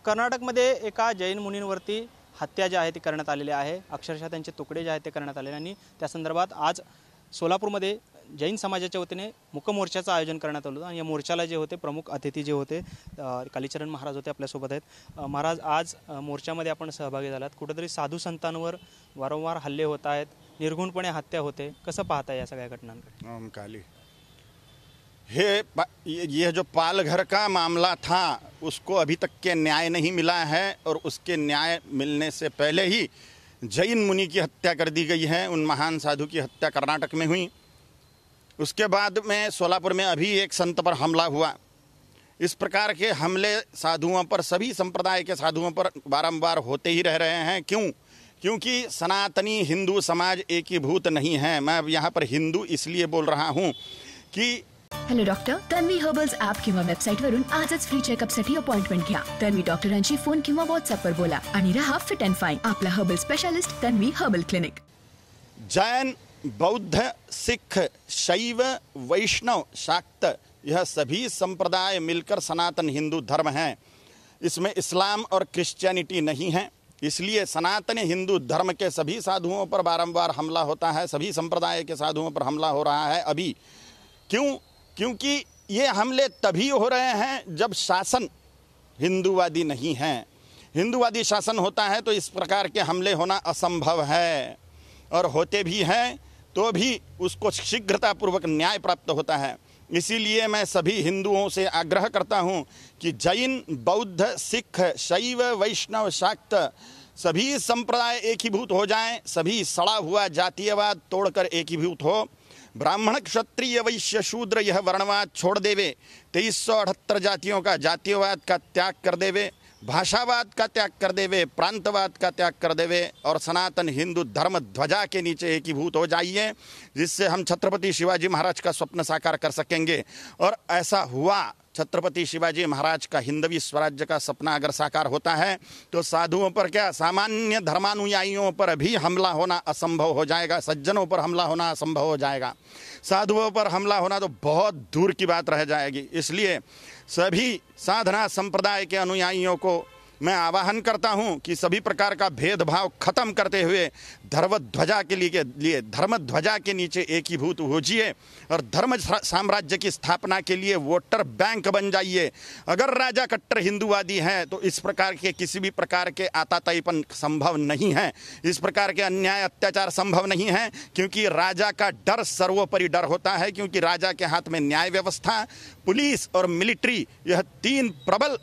कर्नाटकमध्ये एका जैन मुनींवरती हत्या जी आहे ती करण्यात आलेली आहे। अक्षरशः त्यांचे तुकडे जे आहेत ते करण्यात आलेले आणि त्या संदर्भात आज सोलापूरमध्ये जैन समाजाच्या वतीने मूक मोर्चाचं आयोजन करण्यात आलं आणि या मोर्चाला जे होते प्रमुख अतिथी जे होते कालीचरण महाराज होते आपल्यासोबत आहेत। महाराज, आज मोर्चामध्ये आपण सहभागी झालात। कुठेतरी साधू संतांवर वारंवार हल्ले होत आहेत, निर्घुणपणे हत्या होते, कसं पाहता या सगळ्या घटनांकडे? ओम काली, ये जो पालघर का मामला था उसको अभी तक के न्याय नहीं मिला है और उसके न्याय मिलने से पहले ही जैन मुनि की हत्या कर दी गई है। उन महान साधु की हत्या कर्नाटक में हुई। उसके बाद में सोलापुर में अभी एक संत पर हमला हुआ। इस प्रकार के हमले साधुओं पर, सभी संप्रदाय के साधुओं पर बारंबार होते ही रह रहे हैं। क्यों? क्योंकि सनातनी हिंदू समाज एकीभूत नहीं है। मैं अब यहाँ पर हिंदू इसलिए बोल रहा हूँ की hello doctor, Tanvi herbals app किंवा वेबसाईटवरून आजच फ्री चेकअपसाठी अपॉइंटमेंट घ्या। तन्वी डॉक्टरांशी फोन किंवा व्हॉट्सअपवर बोला आणि रहा फिट अँड फाईन। आपला herbal specialist Tanvi herbal clinic. Jain, बौद्ध, सिख, शैव, वैष्णव, शाक्त, यह सभी संप्रदाय मिलकर सनातन हिंदू धर्म हैं। इसमें इस्लाम और क्रिश्चियनिटी नहीं है। इसलिए सनातन हिंदू धर्म के सभी साधुओं पर बारंबार हमला होता है, सभी संप्रदाय के साधुओं पर हमला हो रहा है अभी। क्यों? क्योंकि ये हमले तभी हो रहे हैं जब शासन हिंदूवादी नहीं है। हिंदूवादी शासन होता है तो इस प्रकार के हमले होना असंभव है, और होते भी हैं तो भी उसको शीघ्रतापूर्वक न्याय प्राप्त होता है। इसीलिए मैं सभी हिंदुओं से आग्रह करता हूं कि जैन, बौद्ध, सिख, शैव, वैष्णव, शाक्त सभी संप्रदाय एकीभूत हो जाएं। सभी सड़ा हुआ जातीयवाद तोड़कर एकीभूत हो। ब्राह्मण, क्षत्रिय, वैश्य, शूद्र यह वर्णवाद छोड़ देवे। 2378 जातियों का जातीयवाद का त्याग कर देवे, भाषावाद का त्याग कर देवे, प्रांतवाद का त्याग कर देवे और सनातन हिंदू धर्म ध्वजा के नीचे एकीभूत हो जाइए, जिससे हम छत्रपति शिवाजी महाराज का स्वप्न साकार कर सकेंगे। और ऐसा हुआ, छत्रपति शिवाजी महाराज का हिंदवी स्वराज्य का सपना अगर साकार होता है तो साधुओं पर क्या, सामान्य धर्मानुयायियों पर भी हमला होना असंभव हो जाएगा। सज्जनों पर हमला होना असंभव हो जाएगा। साधुओं पर हमला होना तो बहुत दूर की बात रह जाएगी। इसलिए सभी साधना संप्रदाय के अनुयायियों को मैं आह्वान करता हूं कि सभी प्रकार का भेदभाव खत्म करते हुए धर्म ध्वजा के लिए धर्म ध्वजा के नीचे एकीभूत होजिए और धर्म साम्राज्य की स्थापना के लिए वोटर बैंक बन जाइए। अगर राजा कट्टर हिंदूवादी हैं तो इस प्रकार के किसी भी प्रकार के आताताईपन संभव नहीं है, इस प्रकार के अन्याय अत्याचार संभव नहीं है, क्योंकि राजा का डर सर्वोपरि डर होता है। क्योंकि राजा के हाथ में न्याय व्यवस्था, पुलिस और मिलिट्री, यह तीन प्रबल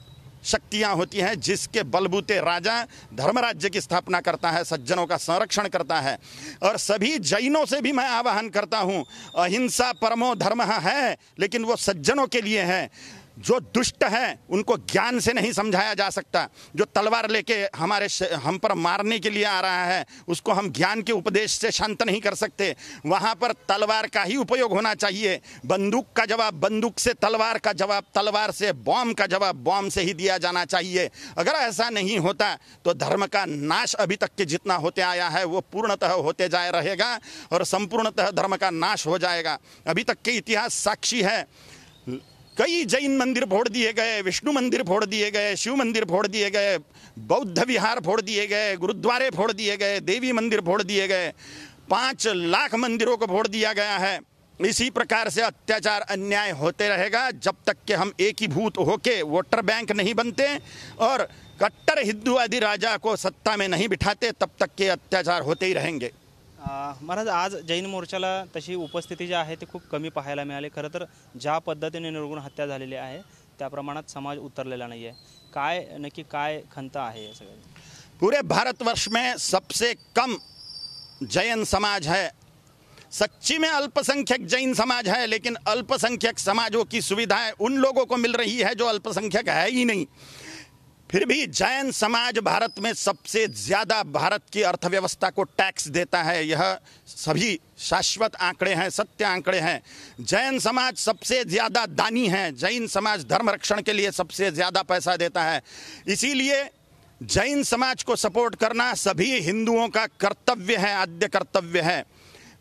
शक्तियां होती हैं जिसके बलबूते राजा धर्मराज्य की स्थापना करता है, सज्जनों का संरक्षण करता है। और सभी जैनों से भी मैं आह्वान करता हूं, अहिंसा परमो धर्म है, लेकिन वो सज्जनों के लिए है। जो दुष्ट हैं उनको ज्ञान से नहीं समझाया जा सकता। जो तलवार लेके हम पर मारने के लिए आ रहा है उसको हम ज्ञान के उपदेश से शांत नहीं कर सकते। वहाँ पर तलवार का ही उपयोग होना चाहिए। बंदूक का जवाब बंदूक से, तलवार का जवाब तलवार से, बॉम्ब का जवाब बॉम्ब से ही दिया जाना चाहिए। अगर ऐसा नहीं होता तो धर्म का नाश अभी तक के जितना होते आया है वो पूर्णतः होते जाए रहेगा और संपूर्णतः धर्म का नाश हो जाएगा। अभी तक के इतिहास साक्षी है। कई जैन मंदिर फोड़ दिए गए, विष्णु मंदिर फोड़ दिए गए, शिव मंदिर फोड़ दिए गए, बौद्ध विहार फोड़ दिए गए, गुरुद्वारे फोड़ दिए गए, देवी मंदिर फोड़ दिए गए, 5 लाख मंदिरों को फोड़ दिया गया है। इसी प्रकार से अत्याचार अन्याय होते रहेगा जब तक कि हम एकीभूत होके वोटर बैंक नहीं बनते और कट्टर हिंदूवादी राजा को सत्ता में नहीं बिठाते, तब तक के अत्याचार होते ही रहेंगे। महाराज, आज जैन मोर्चाला तशी उपस्थिती जी आहे ती खूप कमी पाहायला मिळाली। खरं तर ज्या पद्धतीने निर्गुण हत्या झालेली आहे त्या प्रमाणात समाज उतरलेला नाही आहे। काय नक्की काय खंत आहे या सगळ्या? पूरे भारतवर्ष में सबसे कम जैन समाज है। सच्ची में अल्पसंख्यक जैन समाज है, लेकिन अल्पसंख्यक समाजों की सुविधाएं उन लोगों को मिल रही है जो अल्पसंख्यक है ही नहीं। फिर भी जैन समाज भारत में सबसे ज़्यादा भारत की अर्थव्यवस्था को टैक्स देता है। यह सभी शाश्वत आंकड़े हैं, सत्य आंकड़े हैं। जैन समाज सबसे ज़्यादा दानी है। जैन समाज धर्म रक्षण के लिए सबसे ज़्यादा पैसा देता है। इसीलिए जैन समाज को सपोर्ट करना सभी हिंदुओं का कर्तव्य है, आद्य कर्तव्य है।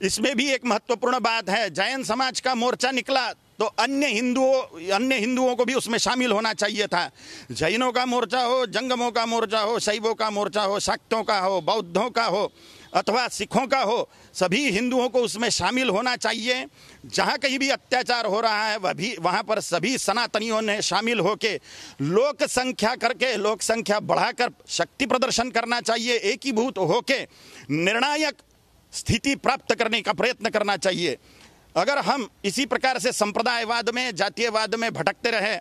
इसमें भी एक महत्वपूर्ण बात है, जैन समाज का मोर्चा निकला तो अन्य हिंदुओं को भी उसमें शामिल होना चाहिए था। जैनों का मोर्चा हो, जंगमों का मोर्चा हो, शैवों का मोर्चा हो, शाक्तों का हो, बौद्धों का हो अथवा सिखों का हो, सभी हिंदुओं को उसमें शामिल होना चाहिए। जहाँ कहीं भी अत्याचार हो रहा है वहाँ पर सभी सनातनियों ने शामिल होकर लोक संख्या बढ़ाकर शक्ति प्रदर्शन करना चाहिए। एकीभूत होकर निर्णायक स्थिति प्राप्त करने का प्रयत्न करना चाहिए। अगर हम इसी प्रकार से संप्रदायवाद में, जातीयवाद में भटकते रहे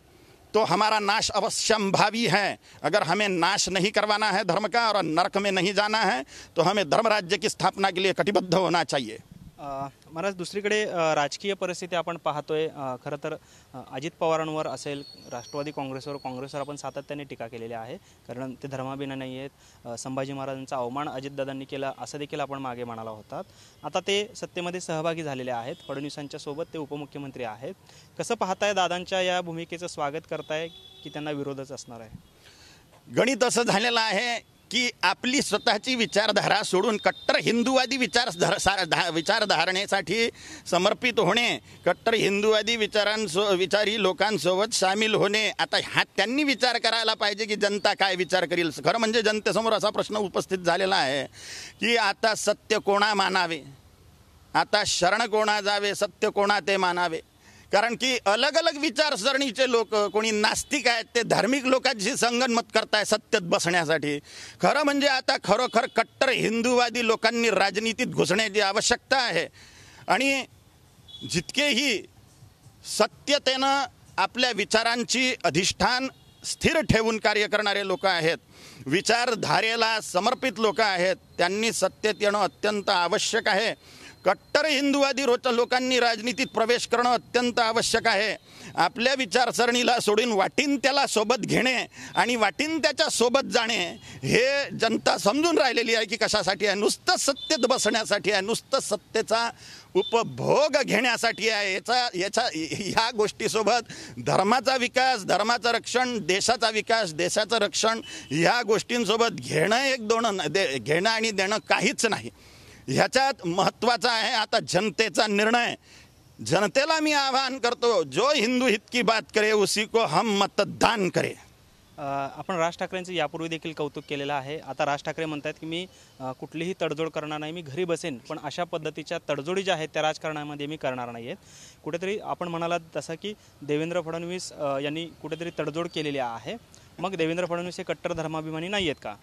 तो हमारा नाश अवश्यंभावी है। अगर हमें नाश नहीं करवाना है धर्म का और नरक में नहीं जाना है तो हमें धर्म राज्य की स्थापना के लिए कटिबद्ध होना चाहिए। महाराज, दुसरीकडे राजकीय परिस्थिती आपण पाहतोय। खरं तर अजित पवारांवर असेल, राष्ट्रवादी काँग्रेसवर आपण सातत्याने टीका केलेली आहे, कारण ते धर्माभिमानी नाही आहेत। संभाजी महाराजांचा अवमान अजितदादांनी केला असं देखील आपण मागे म्हणाला होतात। आता ते सत्तेमध्ये सहभागी झालेले आहेत, फडणवीसांच्या सोबत ते उपमुख्यमंत्री आहेत। कसं पाहताय, दादांच्या या भूमिकेचं स्वागत करताय की त्यांना विरोधच असणार आहे? गणित असं झालेलं आहे की आपली स्वतःची विचारधारा सोडून कट्टर हिंदुवादी विचारधारणेसाठी समर्पित होणे, कट्टर हिंदुवादी विचारी लोकांसोबत सामील होणे, आता हा त्यांनी विचार करायला पाहिजे की जनता काय विचार करेल। खरं म्हणजे जनतेसमोर असा प्रश्न उपस्थित झालेला आहे की आता सत्य कोणा मानावे, आता शरण कोणा जावे, सत्य कोणा ते मानावे। कारण की अलग अलग विचारसरणीचे लोक, कोणी नास्तिक आहेत ते धार्मिक लोकांशी संगनमत करताय सत्तेत बसण्यासाठी। खरं म्हणजे आता खरोखर कट्टर हिंदुवादी लोकांनी राजनीतीत घुसण्याची आवश्यकता आहे आणि जितकेही सत्यतेनं आपल्या विचारांची अधिष्ठान स्थिर ठेवून कार्य करणारे लोक आहेत, विचारधारेला समर्पित लोक आहेत, त्यांनी सत्तेत येणं अत्यंत आवश्यक आहे। कट्टर हिंदुवादी लोकांनी राजनीतीत प्रवेश करणं अत्यंत आवश्यक आहे। आपल्या विचारसरणीला सोडून वाटीन त्याला सोबत घेणे आणि वाटीन त्याच्या सोबत जाणे हे जनता समजून राहिलेली आहे की कशासाठी आहे। नुसतं सत्तेत बसण्यासाठी आहे, नुसतं सत्तेचा उपभोग घेण्यासाठी आहे। ह्या गोष्टीसोबत धर्माचा विकास, धर्माचं रक्षण, देशाचा विकास, देशाचं रक्षण ह्या गोष्टींसोबत घेणं आणि देणं काहीच नाही। ह्याच्यात महत्त्वाचा आहे आता जनतेचा निर्णय। जनतेला मी आवाहन करतो, जो हिंदू हित की बात करे उसी को हम मतदान करें। आपण राज ठाकरेंचं यापूर्वी देखील कौतुक केलेलं आहे। आता राज ठाकरे म्हणतात की मी कुठलीही तडजोड करणार नाही, मी घरी बसेन, पण अशा पद्धतीच्या तडजोडी ज्या आहेत त्या राजकारणामध्ये मी करणार नाही आहेत। कुठेतरी आपण म्हणालात तसं की देवेंद्र फडणवीस यांनी कुठेतरी तडजोड केलेली आहे, मग देवेंद्र फडणवीस हे कट्टर धर्माभिमानी नाही आहेत का?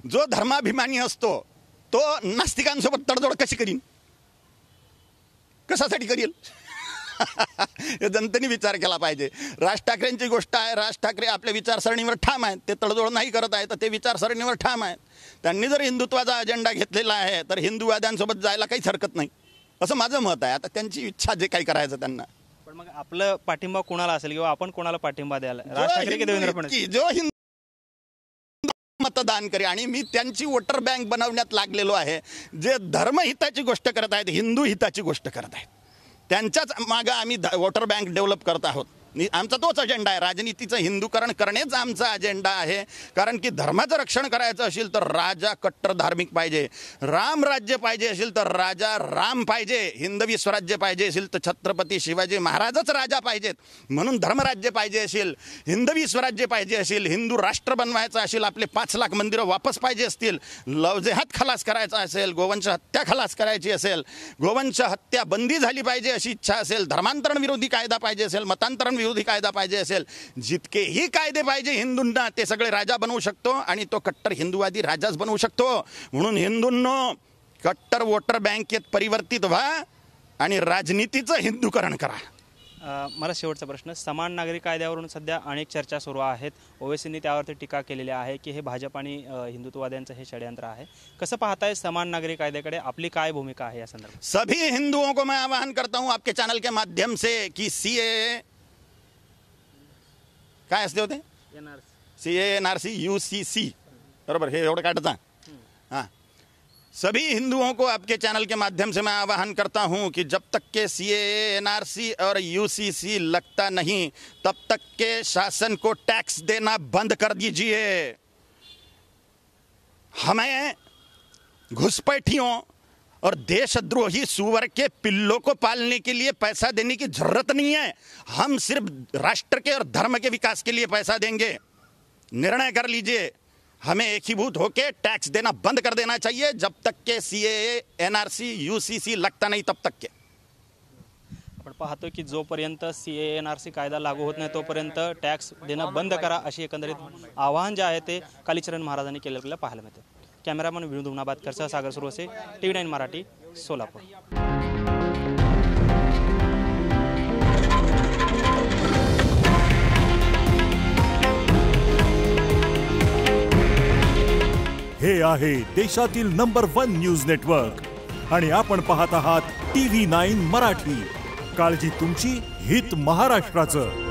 जो धर्माभिमानी असतो तो नास्तिकांसोबत तडजोड कशी करीन, कशासाठी करील? हे जनतेने विचार केला पाहिजे। राज ठाकरेंची गोष्ट आहे, राज ठाकरे आपल्या विचारसरणीवर ठाम आहेत, ते तडजोड नाही करत आहेत, ते विचारसरणीवर ठाम आहेत। त्यांनी जर हिंदुत्वाचा अजेंडा घेतलेला आहे तर हिंदुवाद्यांसोबत जायला काहीच हरकत नाही असं माझं मत आहे। आता त्यांची इच्छा जे काही करायचं त्यांना। पण मग आपलं पाठिंबा कोणाला असेल किंवा आपण कोणाला पाठिंबा द्यायला, राज ठाकरे की देवेंद्र फडणवीस? जो मतदान करे आणि मी त्यांची वोटर बँक बनवण्यात लागलेलो आहे। जे धर्महिताची गोष्ट करत आहेत, हिंदू हिताची गोष्ट करत आहेत, त्यांच्याच मागे आम्ही वोटर बँक डेव्हलप करत आहोत। आमचा तोच अजेंडा आहे, राजनीतीचं हिंदूकरण करणेच आमचा अजेंडा आहे। कारण की धर्माचं रक्षण करायचं असेल तर राजा कट्टर धार्मिक पाहिजे, राम राज्य पाहिजे असेल तर राजा राम पाहिजे, हिंदवी स्वराज्य पाहिजे असेल तर छत्रपती शिवाजी महाराजच राजा पाहिजेत। म्हणून धर्मराज्य पाहिजे असेल, हिंदवी स्वराज्य पाहिजे असेल, हिंदू राष्ट्र बनवायचं असेल, आपले 5 लाख मंदिरं वापस पाहिजे असतील, लवजेहात खलास करायचा असेल, गोवंश हत्या खलास करायची असेल, गोवंश हत्या बंदी झाली पाहिजे अशी इच्छा असेल, धर्मांतरण विरोधी कायदा पाहिजे असेल, मतांतरण विरोधी कायदा पाहिजे असेल, जितकेही कायदे पाहिजे हिंदूंना ते सगळे राजा बनवू शकतो आणि तो कट्टर हिंदुवादी राजाच बनवू शकतो। म्हणून हिंदूंनो कट्टर वोटर बँकेत परिवर्तित व्हा आणि राजनीतीचं हिंदूकरण करा। मला शेवटचा प्रश्न, समान नागरी कायद्यावरून सध्या अनेक चर्चा सुरू आहेत। ओवेसींनी त्यावरती टीका केलेली आहे की हे भाजप आणि हिंदुत्ववाद्यांचं हे षड्यंत्र आहे। कसं पाहताय समान नागरी कायद्याकडे, आपली काय भूमिका आहे या संदर्भात? सभी हिंदुओं को मैं आह्वान करता हूं आपके चैनल के माध्यम से कि सीएए काय असते होते, सीएए एनआरसी यूसीसी, बराबर हे एवढं काढता। हाँ, सभी हिंदुओं को आपके चैनल के माध्यम से मैं आह्वान करता हूं कि जब तक के सीएए एनआरसी और यूसीसी लगता नहीं तब तक के शासन को टैक्स देना बंद कर दीजिए। हमें घुसपैठियों और देशद्रोही सुअर के पिल्लों को पालने के लिए पैसा देने की जरूरत नहीं है। हम सिर्फ राष्ट्र के और धर्म के विकास के लिए पैसा देंगे। निर्णय कर लीजिए। हमें एकीभूत होकर टैक्स देना बंद कर देना चाहिए जब तक के CAA, NRC, UCC लगता नहीं तब तक के। आपण पाहतोय की जोपर्यंत CAA, NRC कायदा लागू होत नाही तोपर्यंत टॅक्स देणं बंद करा अशी एकंदरीत आवाहन जे आहे ते कालीचरण महाराजांनी केलेलं आपल्याला पाहायला मिळतं। कॅमेरामन विनोद उमनाबादकरसह सागर सुरवसे, TV9 मराठी, सोलापूर। हे आहे देशातील नंबर 1 न्यूज नेटवर्क आणि आपण पाहत आहात TV9 मराठी। काळजी तुमची, हित महाराष्ट्राचं।